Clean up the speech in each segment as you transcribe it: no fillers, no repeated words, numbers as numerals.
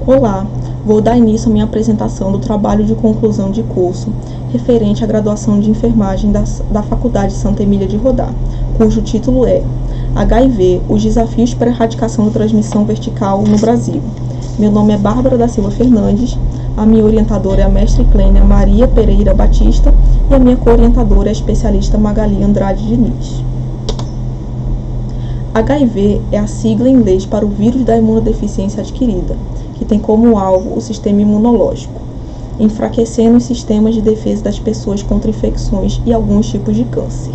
Olá, vou dar início à minha apresentação do trabalho de conclusão de curso referente à graduação de enfermagem da Faculdade Santa Emília de Rodar, cujo título é HIV, os desafios para a erradicação da transmissão vertical no Brasil. Meu nome é Bárbara da Silva Fernandes, a minha orientadora é a mestre Clênia Maria Pereira Batista e a minha co-orientadora é a especialista Magali Andrade Diniz. HIV é a sigla em inglês para o vírus da imunodeficiência adquirida, que tem como alvo o sistema imunológico, enfraquecendo os sistemas de defesa das pessoas contra infecções e alguns tipos de câncer.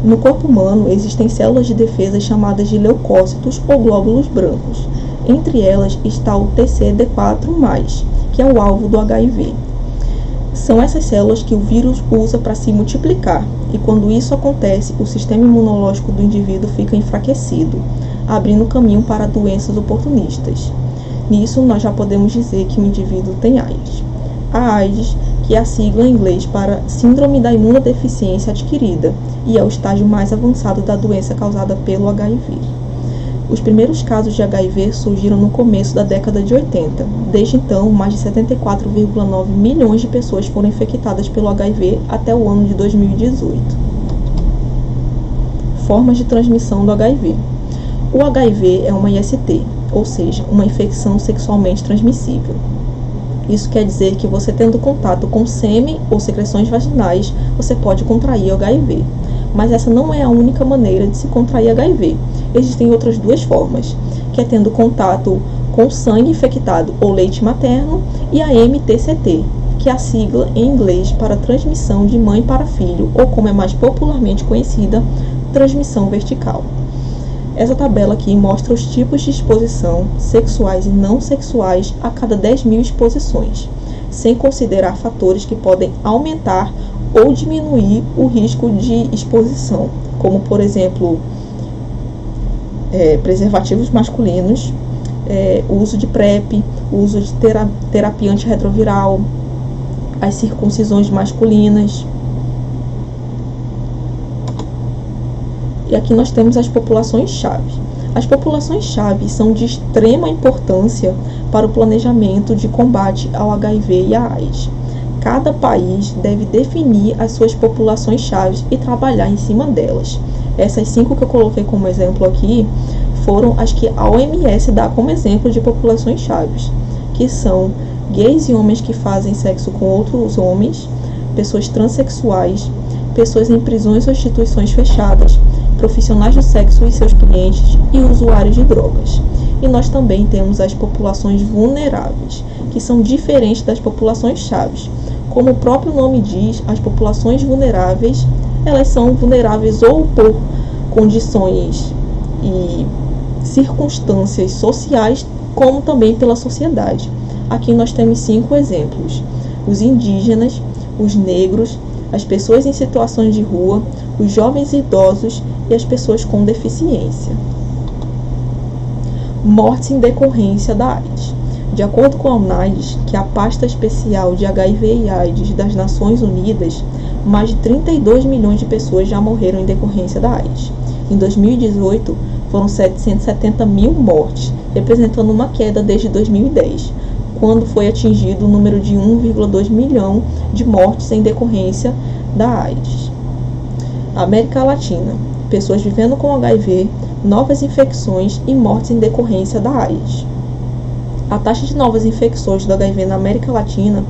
No corpo humano existem células de defesa chamadas de leucócitos ou glóbulos brancos. Entre elas está o TCD4+, que é o alvo do HIV. São essas células que o vírus usa para se multiplicar, e quando isso acontece, o sistema imunológico do indivíduo fica enfraquecido, abrindo caminho para doenças oportunistas. Nisso, nós já podemos dizer que o indivíduo tem AIDS. A AIDS, que é a sigla em inglês para Síndrome da Imunodeficiência Adquirida, e é o estágio mais avançado da doença causada pelo HIV. Os primeiros casos de HIV surgiram no começo da década de 80. Desde então, mais de 74,9 milhões de pessoas foram infectadas pelo HIV até o ano de 2018. Formas de transmissão do HIV. O HIV é uma IST, ou seja, uma infecção sexualmente transmissível. Isso quer dizer que você tendo contato com sêmen ou secreções vaginais, você pode contrair HIV. Mas essa não é a única maneira de se contrair HIV. Existem outras duas formas, que é tendo contato com sangue infectado ou leite materno, e a MTCT, que é a sigla em inglês para transmissão de mãe para filho, ou como é mais popularmente conhecida, transmissão vertical. Essa tabela aqui mostra os tipos de exposição sexuais e não sexuais a cada 10.000 exposições, sem considerar fatores que podem aumentar ou diminuir o risco de exposição, como, por exemplo, preservativos masculinos, o uso de PrEP, o uso de terapia antirretroviral, as circuncisões masculinas. E aqui nós temos as populações-chave. As populações-chave são de extrema importância para o planejamento de combate ao HIV e à AIDS. Cada país deve definir as suas populações-chave e trabalhar em cima delas. Essas 5 que eu coloquei como exemplo aqui foram as que a OMS dá como exemplo de populações-chave, que são gays e homens que fazem sexo com outros homens, pessoas transexuais, pessoas em prisões ou instituições fechadas, profissionais do sexo e seus clientes e usuários de drogas. E nós também temos as populações vulneráveis, que são diferentes das populações-chave. Como o próprio nome diz, as populações vulneráveis, elas são vulneráveis ou por condições e circunstâncias sociais, como também pela sociedade. Aqui nós temos 5 exemplos: os indígenas, os negros, as pessoas em situações de rua, os jovens e idosos e as pessoas com deficiência. Mortes em decorrência da AIDS. De acordo com a UNAIDS, que é a pasta especial de HIV e AIDS das Nações Unidas, mais de 32 milhões de pessoas já morreram em decorrência da AIDS. Em 2018, foram 770 mil mortes, representando uma queda desde 2010, quando foi atingido o número de 1,2 milhão de mortes em decorrência da AIDS. América Latina. Pessoas vivendo com HIV, novas infecções e mortes em decorrência da AIDS. A taxa de novas infecções do HIV na América Latina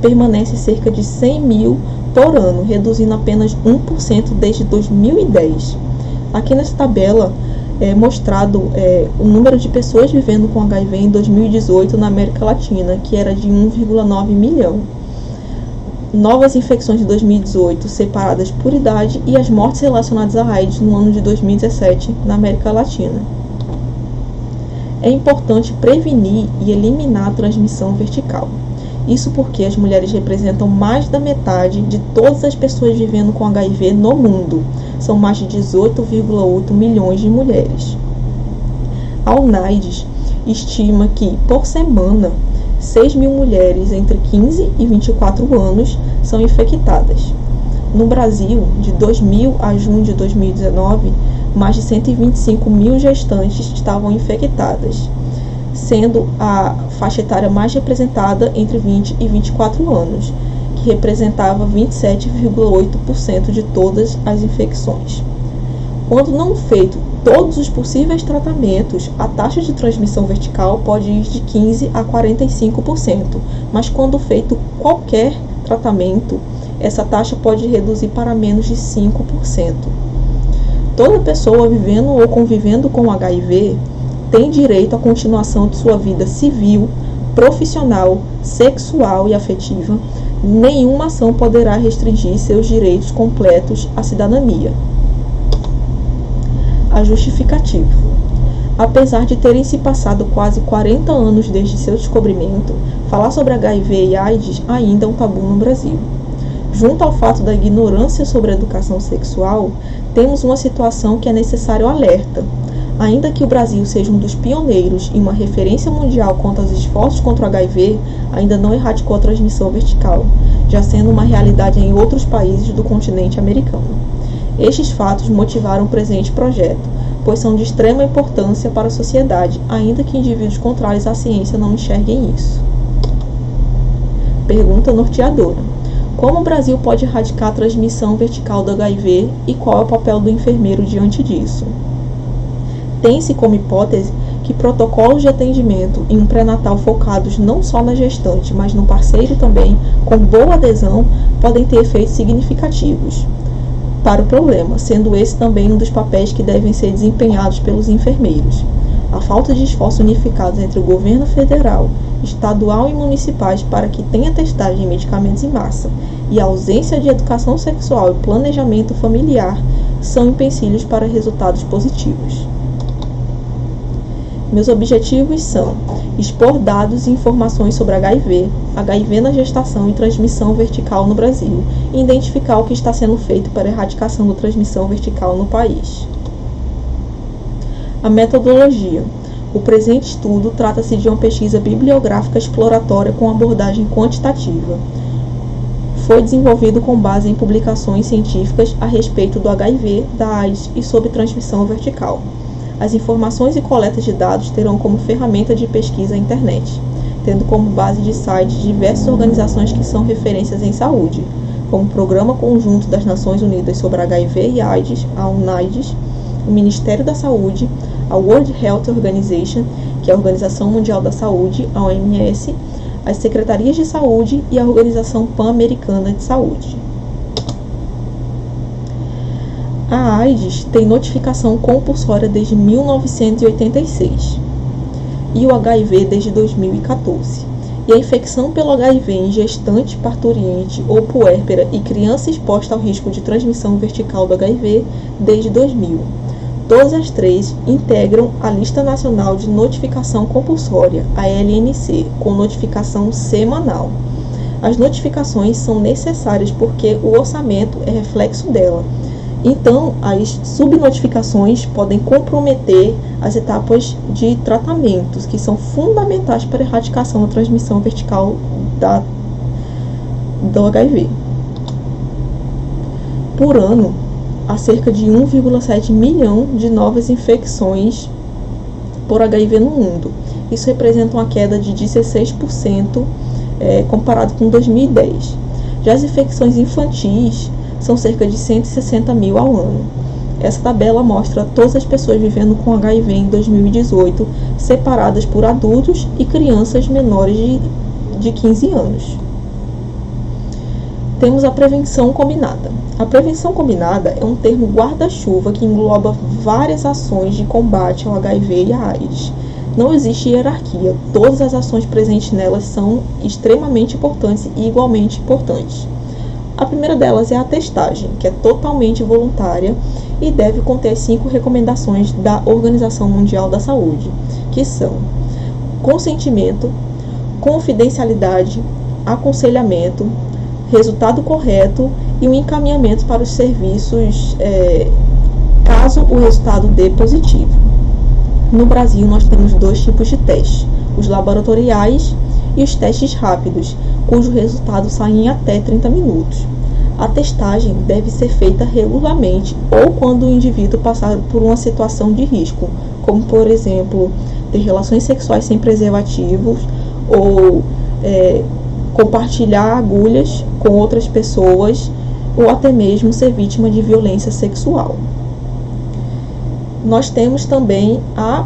permanece cerca de 100 mil por ano, reduzindo apenas 1% desde 2010. Aqui nessa tabela é mostrado o número de pessoas vivendo com HIV em 2018 na América Latina, que era de 1,9 milhão. Novas infecções de 2018 separadas por idade e as mortes relacionadas à AIDS no ano de 2017 na América Latina. É importante prevenir e eliminar a transmissão vertical. Isso porque as mulheres representam mais da metade de todas as pessoas vivendo com HIV no mundo. São mais de 18,8 milhões de mulheres. A UNAIDS estima que, por semana, 6 mil mulheres entre 15 e 24 anos são infectadas. No Brasil, de 2000 a junho de 2019, mais de 125 mil gestantes estavam infectadas. sendo a faixa etária mais representada entre 20 e 24 anos, que representava 27,8% de todas as infecções. Quando não feito todos os possíveis tratamentos, a taxa de transmissão vertical pode ir de 15% a 45%, mas quando feito qualquer tratamento, essa taxa pode reduzir para menos de 5%. Toda pessoa vivendo ou convivendo com HIV tem direito à continuação de sua vida civil, profissional, sexual e afetiva. Nenhuma ação poderá restringir seus direitos completos à cidadania. A justificativa. Apesar de terem se passado quase 40 anos desde seu descobrimento, falar sobre HIV e AIDS ainda é um tabu no Brasil. Junto ao fato da ignorância sobre a educação sexual, temos uma situação que é necessário alerta. Ainda que o Brasil seja um dos pioneiros e uma referência mundial quanto aos esforços contra o HIV, ainda não erradicou a transmissão vertical, já sendo uma realidade em outros países do continente americano. Estes fatos motivaram o presente projeto, pois são de extrema importância para a sociedade, ainda que indivíduos contrários à ciência não enxerguem isso. Pergunta norteadora. Como o Brasil pode erradicar a transmissão vertical do HIV e qual é o papel do enfermeiro diante disso? Tem-se como hipótese que protocolos de atendimento em um pré-natal focados não só na gestante, mas no parceiro também, com boa adesão, podem ter efeitos significativos para o problema, sendo esse também um dos papéis que devem ser desempenhados pelos enfermeiros. A falta de esforços unificados entre o governo federal, estadual e municipais para que tenha testagem de medicamentos em massa e a ausência de educação sexual e planejamento familiar são empecilhos para resultados positivos. Meus objetivos são expor dados e informações sobre HIV na gestação e transmissão vertical no Brasil e identificar o que está sendo feito para a erradicação da transmissão vertical no país. A metodologia. O presente estudo trata-se de uma pesquisa bibliográfica exploratória com abordagem quantitativa. Foi desenvolvido com base em publicações científicas a respeito do HIV, da AIDS e sobre transmissão vertical. As informações e coletas de dados terão como ferramenta de pesquisa a internet, tendo como base de sites diversas organizações que são referências em saúde, como o Programa Conjunto das Nações Unidas sobre HIV e AIDS, a UNAIDS, o Ministério da Saúde, a World Health Organization, que é a Organização Mundial da Saúde, a OMS, as Secretarias de Saúde e a Organização Pan-Americana de Saúde. A AIDS tem notificação compulsória desde 1986 e o HIV desde 2014. E a infecção pelo HIV em gestante, parturiente ou puérpera e criança exposta ao risco de transmissão vertical do HIV desde 2000. Todas as três integram a Lista Nacional de Notificação Compulsória, a LNC, com notificação semanal. As notificações são necessárias porque o orçamento é reflexo dela. Então, as subnotificações podem comprometer as etapas de tratamentos, que são fundamentais para a erradicação da transmissão vertical do HIV. Por ano, há cerca de 1,7 milhão de novas infecções por HIV no mundo. Isso representa uma queda de 16% comparado com 2010. Já as infecções infantis são cerca de 160 mil ao ano. Essa tabela mostra todas as pessoas vivendo com HIV em 2018, separadas por adultos e crianças menores de 15 anos. Temos a prevenção combinada. A prevenção combinada é um termo guarda-chuva que engloba várias ações de combate ao HIV e à AIDS. Não existe hierarquia, todas as ações presentes nelas são extremamente importantes e igualmente importantes. A primeira delas é a testagem, que é totalmente voluntária e deve conter as 5 recomendações da Organização Mundial da Saúde, que são consentimento, confidencialidade, aconselhamento, resultado correto e um encaminhamento para os serviços caso o resultado dê positivo. No Brasil, nós temos 2 tipos de testes, os laboratoriais e os testes rápidos, cujo resultado sai em até 30 minutos. A testagem deve ser feita regularmente ou quando o indivíduo passar por uma situação de risco, como, por exemplo, ter relações sexuais sem preservativos ou compartilhar agulhas com outras pessoas ou até mesmo ser vítima de violência sexual. Nós temos também a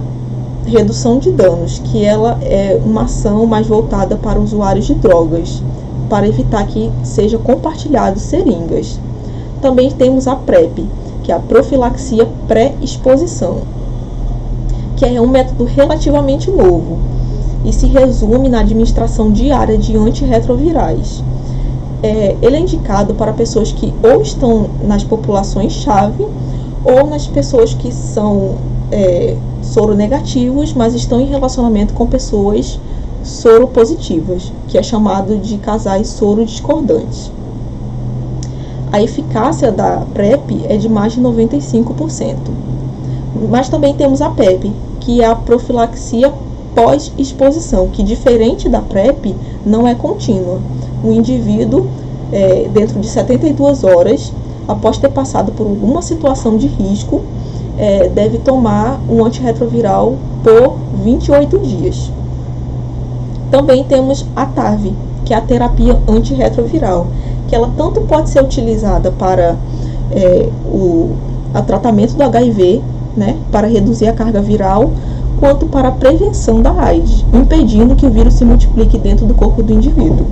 redução de danos, que ela é uma ação mais voltada para usuários de drogas, para evitar que sejam compartilhados seringas. Também temos a PrEP, que é a profilaxia pré-exposição, que é um método relativamente novo e se resume na administração diária de antirretrovirais. Ele é indicado para pessoas que ou estão nas populações-chave ou nas pessoas que são soronegativos, mas estão em relacionamento com pessoas soropositivas, que é chamado de casais sorodiscordantes. A eficácia da PrEP é de mais de 95%. Mas também temos a PEP, que é a profilaxia pós-exposição, que, diferente da PrEP, não é contínua. O indivíduo, dentro de 72 horas, após ter passado por alguma situação de risco, deve tomar um antirretroviral por 28 dias. Também temos a TAV, que é a terapia antirretroviral, que ela tanto pode ser utilizada para o tratamento do HIV, né, para reduzir a carga viral, quanto para a prevenção da AIDS, impedindo que o vírus se multiplique dentro do corpo do indivíduo.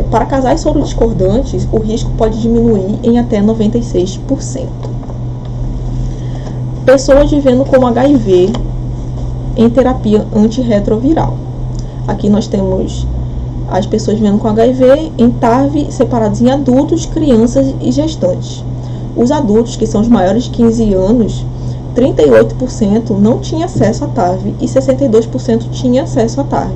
Para casais sorodiscordantes, o risco pode diminuir em até 96%. Pessoas vivendo com HIV em terapia antirretroviral. Aqui nós temos as pessoas vivendo com HIV em TAV separados em adultos, crianças e gestantes. Os adultos, que são os maiores de 15 anos, 38% não tinha acesso à TAV e 62% tinha acesso à TAV.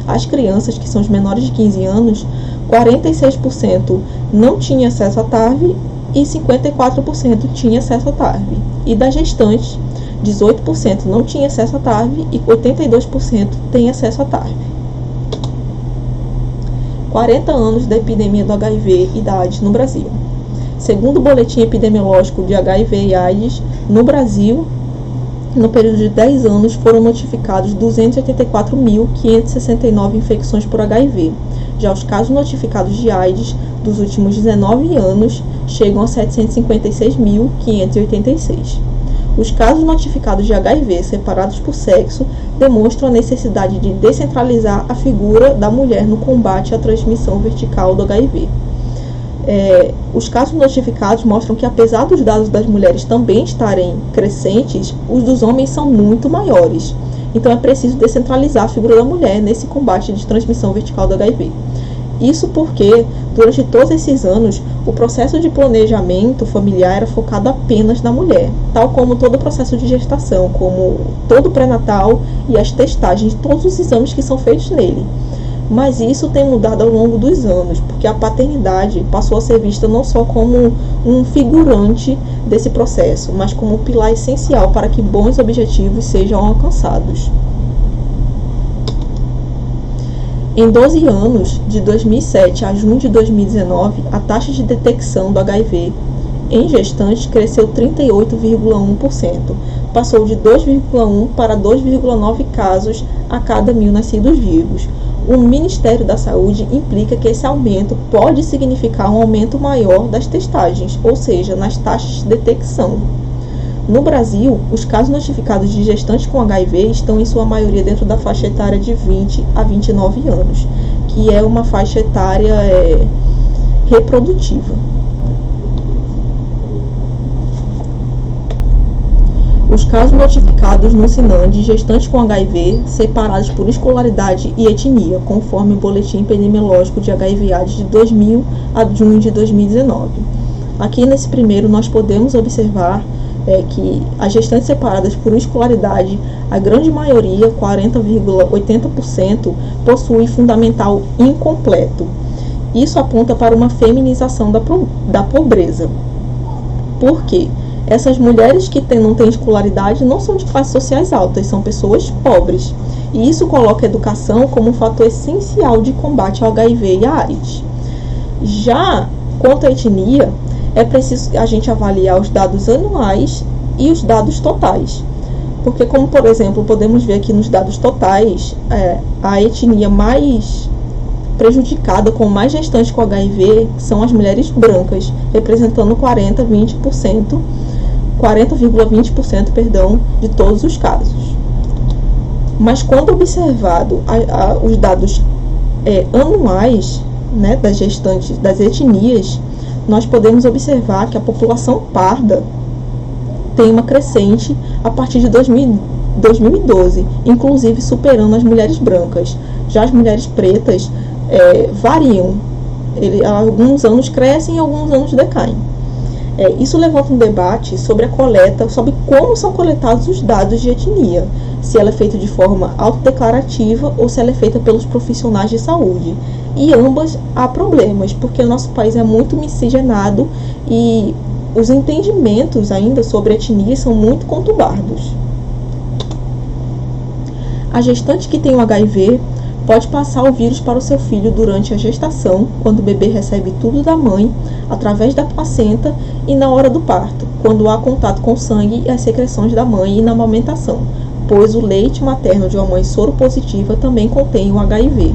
As crianças, que são os menores de 15 anos, 46% não tinha acesso à TAV e 54% tinha acesso à TAV. E das gestantes, 18% não tinha acesso à TAV e 82% tem acesso à TAV. 40 anos da epidemia do HIV e da AIDS no Brasil. Segundo o boletim epidemiológico de HIV e AIDS, no Brasil, no período de 10 anos, foram notificados 284.569 infecções por HIV. Já os casos notificados de AIDS dos últimos 19 anos chegam a 756.586. Os casos notificados de HIV separados por sexo demonstram a necessidade de descentralizar a figura da mulher no combate à transmissão vertical do HIV. Os casos notificados mostram que, apesar dos dados das mulheres também estarem crescentes, os dos homens são muito maiores. Então é preciso descentralizar a figura da mulher nesse combate de transmissão vertical do HIV. Isso porque, durante todos esses anos, o processo de planejamento familiar era focado apenas na mulher, tal como todo o processo de gestação, como todo o pré-natal e as testagens, todos os exames que são feitos nele. Mas isso tem mudado ao longo dos anos, porque a paternidade passou a ser vista não só como um figurante desse processo, mas como um pilar essencial para que bons objetivos sejam alcançados. Em 12 anos, de 2007 a junho de 2019, a taxa de detecção do HIV em gestantes cresceu 38,1%, passou de 2,1 para 2,9 casos a cada 1.000 nascidos vivos. O Ministério da Saúde implica que esse aumento pode significar um aumento maior das testagens, ou seja, nas taxas de detecção. No Brasil, os casos notificados de gestantes com HIV estão em sua maioria dentro da faixa etária de 20 a 29 anos, que é uma faixa etária reprodutiva. Os casos notificados no SINAM de gestantes com HIV separados por escolaridade e etnia, conforme o boletim epidemiológico de HIV/AIDS de 2000 a junho de 2019. Aqui nesse primeiro nós podemos observar que as gestantes separadas por escolaridade, a grande maioria, 40,80%, possui fundamental incompleto. Isso aponta para uma feminização da pobreza. Por quê? Essas mulheres que não têm escolaridade não são de classes sociais altas, são pessoas pobres. E isso coloca a educação como um fator essencial de combate ao HIV e à AIDS. Já Quanto à etnia, é preciso a gente avaliar os dados anuais e os dados totais. Porque, como por exemplo, podemos ver aqui nos dados totais, a etnia mais prejudicada, com mais gestantes com HIV, são as mulheres brancas, representando 40,20%, de todos os casos. Mas quando observado os dados anuais, né, das gestantes, das etnias, nós podemos observar que a população parda tem uma crescente a partir de 2012, inclusive superando as mulheres brancas. Já as mulheres pretas variam, alguns anos crescem e alguns anos decaem. Isso levanta um debate sobre a coleta, sobre como são coletados os dados de etnia, se ela é feita de forma autodeclarativa ou se ela é feita pelos profissionais de saúde. E ambas há problemas, porque o nosso país é muito miscigenado e os entendimentos ainda sobre etnia são muito conturbados. A gestante que tem o HIV pode passar o vírus para o seu filho durante a gestação, quando o bebê recebe tudo da mãe, através da placenta, e na hora do parto, quando há contato com o sangue e as secreções da mãe e na amamentação, pois o leite materno de uma mãe soropositiva também contém o HIV.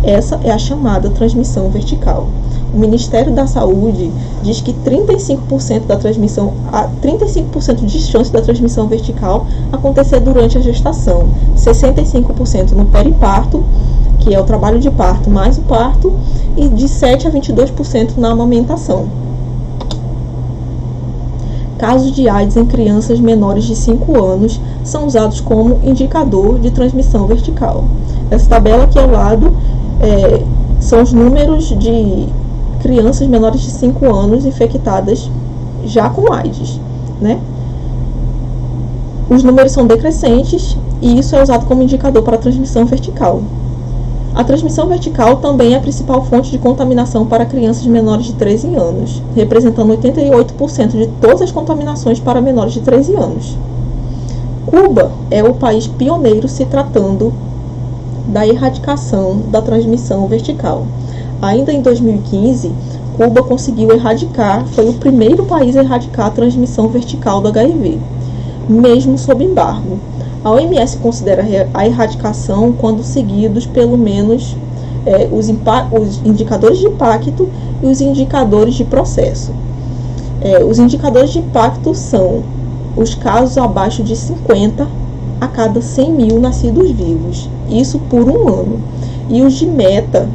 Essa é a chamada transmissão vertical. O Ministério da Saúde diz que 35% de chance da transmissão vertical acontecer durante a gestação, 65% no periparto, que é o trabalho de parto mais o parto, e de 7 a 22% na amamentação. Casos de AIDS em crianças menores de 5 anos são usados como indicador de transmissão vertical. Essa tabela aqui ao lado são os números de crianças menores de 5 anos infectadas já com AIDS, né? Os números são decrescentes e isso é usado como indicador para a transmissão vertical. A transmissão vertical também é a principal fonte de contaminação para crianças menores de 13 anos, representando 88% de todas as contaminações para menores de 13 anos. Cuba é o país pioneiro se tratando da erradicação da transmissão vertical. Ainda em 2015, Cuba conseguiu erradicar, foi o primeiro país a erradicar a transmissão vertical do HIV, mesmo sob embargo. A OMS considera a erradicação quando seguidos pelo menos os indicadores de impacto e os indicadores de processo. Os indicadores de impacto são os casos abaixo de 50 a cada 100 mil nascidos vivos, isso por um ano. E os de meta,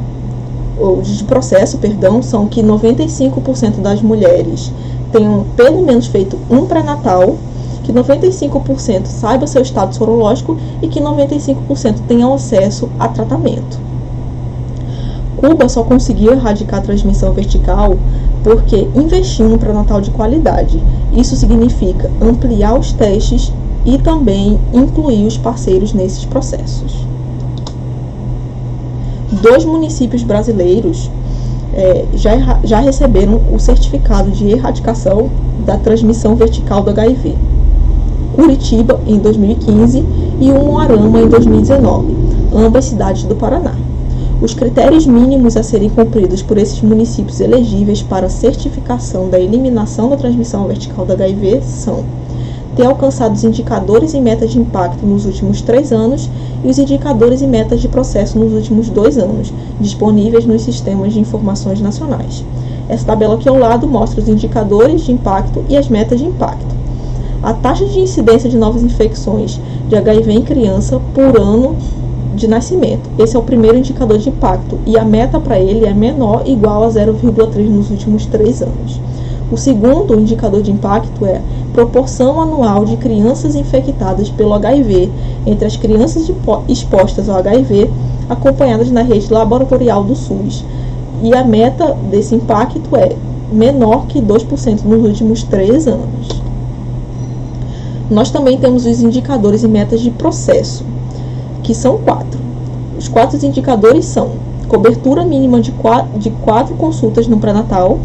ou de processo, são que 95% das mulheres tenham pelo menos feito um pré-natal, que 95% saiba seu estado sorológico e que 95% tenham acesso a tratamento. Cuba só conseguiu erradicar a transmissão vertical porque investiu no pré-natal de qualidade. Isso significa ampliar os testes e também incluir os parceiros nesses processos. 2 municípios brasileiros já receberam o certificado de erradicação da transmissão vertical do HIV. Curitiba, em 2015, e Umuarama, em 2019, ambas cidades do Paraná. Os critérios mínimos a serem cumpridos por esses municípios elegíveis para a certificação da eliminação da transmissão vertical do HIV são ter alcançado os indicadores e metas de impacto nos últimos 3 anos e os indicadores e metas de processo nos últimos 2 anos, disponíveis nos sistemas de informações nacionais. Essa tabela aqui ao lado mostra os indicadores de impacto e as metas de impacto. A taxa de incidência de novas infecções de HIV em criança por ano de nascimento. Esse é o primeiro indicador de impacto e a meta para ele é menor ou igual a 0,3 nos últimos 3 anos. O segundo indicador de impacto é proporção anual de crianças infectadas pelo HIV entre as crianças expostas ao HIV acompanhadas na rede laboratorial do SUS. E a meta desse impacto é menor que 2% nos últimos 3 anos. Nós também temos os indicadores e metas de processo, que são 4. Os 4 indicadores são cobertura mínima de 4 consultas no pré-natal,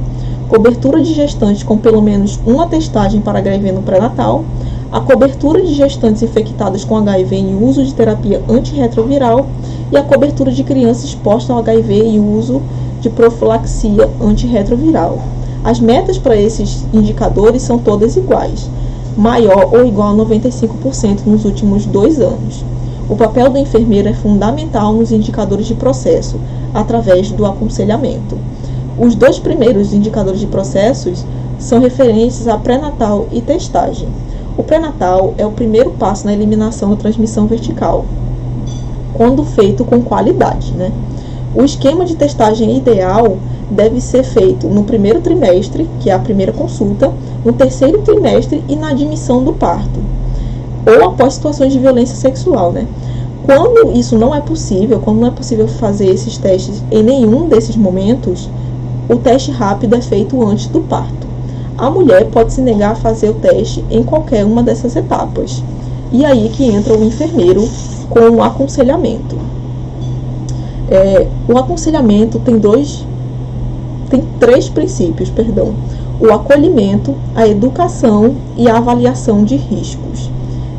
cobertura de gestantes com pelo menos uma testagem para HIV no pré-natal, a cobertura de gestantes infectadas com HIV em uso de terapia antirretroviral e a cobertura de crianças expostas ao HIV e uso de profilaxia antirretroviral. As metas para esses indicadores são todas iguais, maior ou igual a 95% nos últimos 2 anos. O papel do enfermeiro é fundamental nos indicadores de processo, através do aconselhamento. Os 2 primeiros indicadores de processos são referentes a pré-natal e testagem. O pré-natal é o primeiro passo na eliminação da transmissão vertical, quando feito com qualidade, né? O esquema de testagem ideal deve ser feito no primeiro trimestre, que é a primeira consulta, no terceiro trimestre e na admissão do parto, ou após situações de violência sexual, né? Quando isso não é possível, quando não é possível fazer esses testes em nenhum desses momentos, o teste rápido é feito antes do parto. A mulher pode se negar a fazer o teste em qualquer uma dessas etapas. E aí que entra o enfermeiro com o aconselhamento. O aconselhamento tem 3 princípios, o acolhimento, a educação e a avaliação de riscos.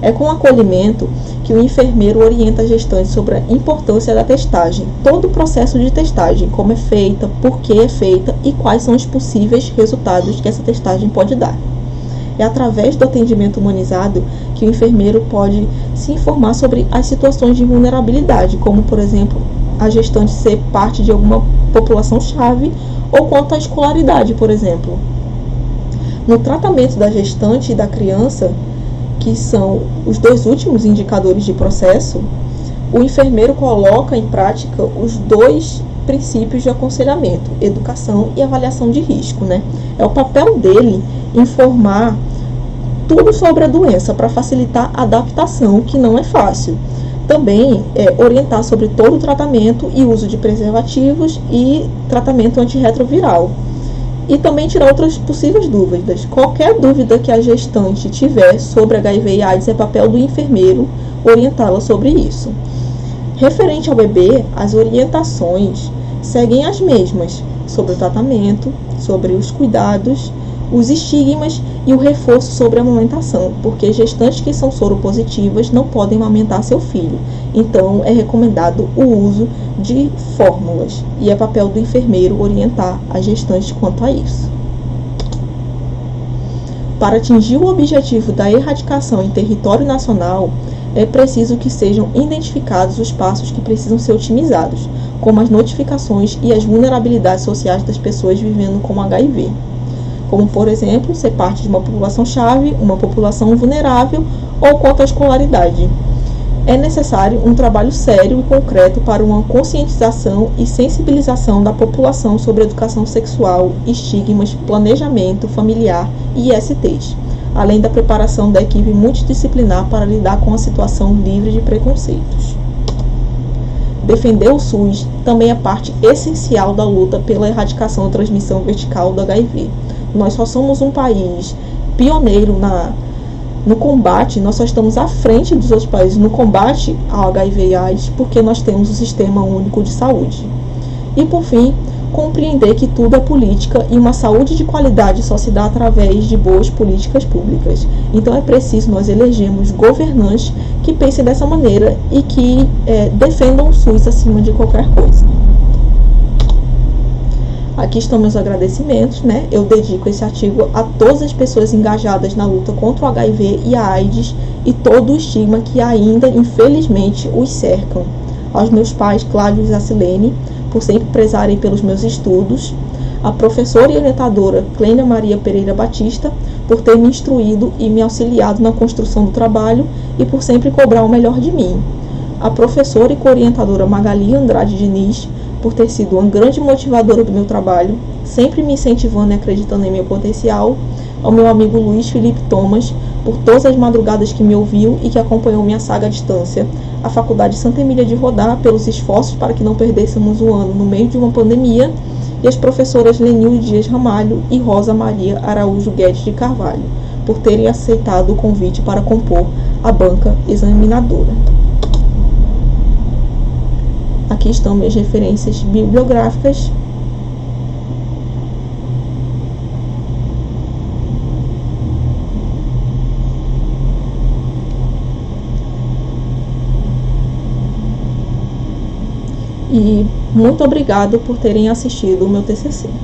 É com o acolhimento que o enfermeiro orienta a gestante sobre a importância da testagem, todo o processo de testagem, como é feita, por que é feita e quais são os possíveis resultados que essa testagem pode dar. É através do atendimento humanizado que o enfermeiro pode se informar sobre as situações de vulnerabilidade, como, por exemplo, a gestante ser parte de alguma população-chave ou quanto à escolaridade, por exemplo. No tratamento da gestante e da criança, que são os 2 últimos indicadores de processo, o enfermeiro coloca em prática os 2 princípios de aconselhamento, educação e avaliação de risco, né? É o papel dele informar tudo sobre a doença para facilitar a adaptação, que não é fácil. Também orientar sobre todo o tratamento e uso de preservativos e tratamento antirretroviral. E também tirar outras possíveis dúvidas. Qualquer dúvida que a gestante tiver sobre HIV e AIDS, é papel do enfermeiro orientá-la sobre isso. Referente ao bebê, as orientações seguem as mesmas sobre o tratamento, sobre os cuidados, os estigmas e o reforço sobre a amamentação, porque gestantes que são soropositivas não podem amamentar seu filho. Então, é recomendado o uso de fórmulas e é papel do enfermeiro orientar a gestante quanto a isso. Para atingir o objetivo da erradicação em território nacional, é preciso que sejam identificados os passos que precisam ser otimizados, como as notificações e as vulnerabilidades sociais das pessoas vivendo com HIV. Como, por exemplo, ser parte de uma população-chave, uma população vulnerável ou quanto à escolaridade. É necessário um trabalho sério e concreto para uma conscientização e sensibilização da população sobre educação sexual, estigmas, planejamento familiar e ISTs, além da preparação da equipe multidisciplinar para lidar com a situação livre de preconceitos. Defender o SUS também é parte essencial da luta pela erradicação da transmissão vertical do HIV. Nós só somos um país pioneiro no combate, nós só estamos à frente dos outros países no combate ao HIV e AIDS, porque nós temos o Sistema Único de Saúde. E, por fim, compreender que tudo é política e uma saúde de qualidade só se dá através de boas políticas públicas. Então, é preciso nós elegermos governantes que pensem dessa maneira e que defendam o SUS acima de qualquer coisa. Aqui estão meus agradecimentos, né? Eu dedico esse artigo a todas as pessoas engajadas na luta contra o HIV e a AIDS e todo o estigma que ainda, infelizmente, os cercam. Aos meus pais, Cláudio e Zacilene, por sempre prezarem pelos meus estudos. A professora e orientadora Clênia Maria Pereira Batista, por ter me instruído e me auxiliado na construção do trabalho e por sempre cobrar o melhor de mim. A professora e co-orientadora Magali Andrade Diniz, por ter sido uma grande motivadora do meu trabalho, sempre me incentivando e acreditando em meu potencial. Ao meu amigo Luiz Felipe Thomas, por todas as madrugadas que me ouviu e que acompanhou minha saga à distância. A Faculdade Santa Emília de Rodar, pelos esforços para que não perdêssemos o ano no meio de uma pandemia. E as professoras Lenil Dias Ramalho e Rosa Maria Araújo Guedes de Carvalho, por terem aceitado o convite para compor a banca examinadora. Aqui estão minhas referências bibliográficas. E Muito obrigado por terem assistido o meu TCC.